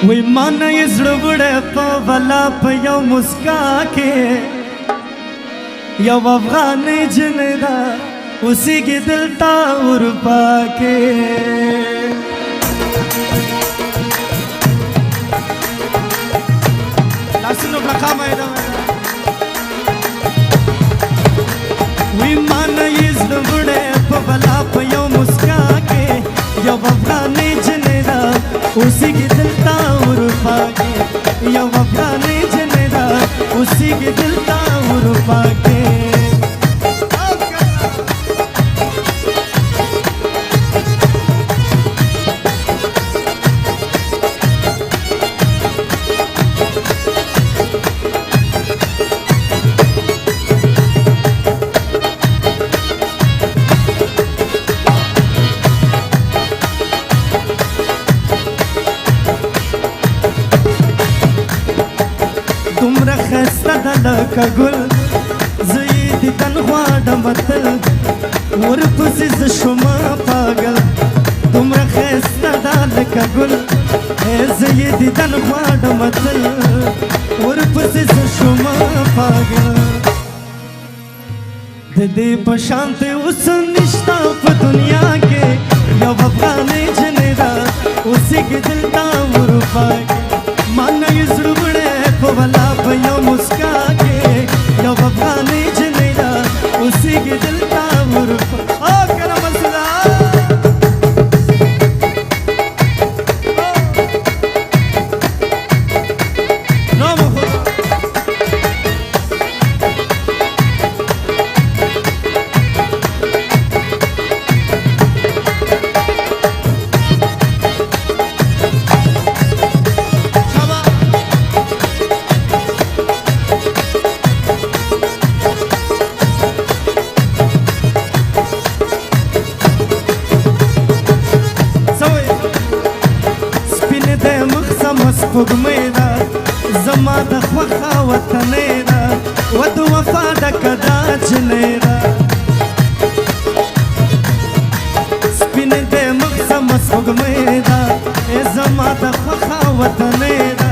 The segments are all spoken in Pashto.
وی مانا یې زړه وړی په ولا په یو مسکا کې یو افغانۍ جنۍ ده اوسېږي دلته اروپا کې لاسونو بلقامه یې وی مانا یې زړه وړی په ولا په یو مسکا کې یو افغانۍ جنۍ ده اوسېږي دلته اروپا کې یو افغانۍ جنۍ ده اوسېږي دلته اروپا کې دومره ښایسته ده لکه ګل زه یې دیدن غواړم تل ورپسې زه شومه پاګل دومره ښایسته ده لکه ګل زه یې دیدن غواړم تل ورپسې زه شومه پاګل د دې په شانتې اوس نشته په دنیا کې یو افغانۍ جنۍ ده اوسېږي دلته اروپا کې مانا یې زړه وړی په ولا په یو مسکا کې یو افغانۍ جنۍ ده اوسېږي دلته اروپا کنه مسله سپوږمۍ ده زما د خوښه وطنۍ ده و د وفا ډکه دا جنۍ ده سپینې د مخ سمه سپوږمۍ ده زما د خوښه وطنۍ ده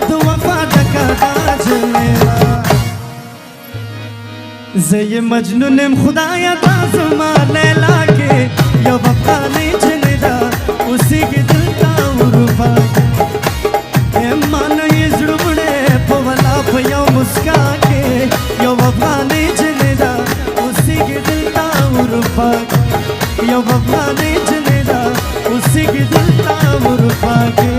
د وفا ډکه دا جنۍ ده زه یې مجنون یم خدایه دا زما لیلا کې یو افغانۍ جنۍ ده اوسېږي دلته اروپا کې مانا یې زړه وړی په ولا په یو مسکا کې یو افغانۍ جنۍ ده اوسېږي دلته اروپا کې یو افغانۍ جنۍ ده اوسېږي دلته اروپا کې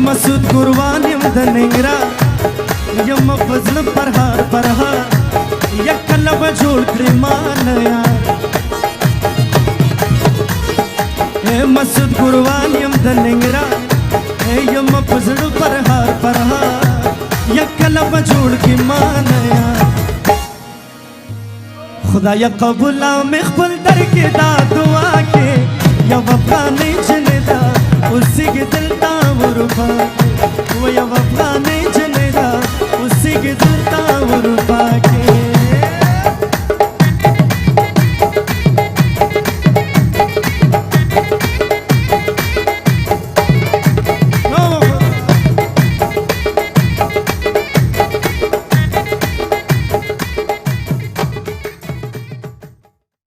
مسعود قربان یم د ننګرا یم په زړه پرهار پرهار یک کله به جوړ کړې مان یار مسعود قربان یم د ننګرا یم په زړه پرهار پرهار یک کله به جوړ کړې مان یار خدایا قبوله مې خپل در کې دا دعا کې یو افغانۍ جنۍ ده اوسېږي دلته اروپا کې و یو افغانۍ جنۍ ده اوسېږي دلته اروپا کې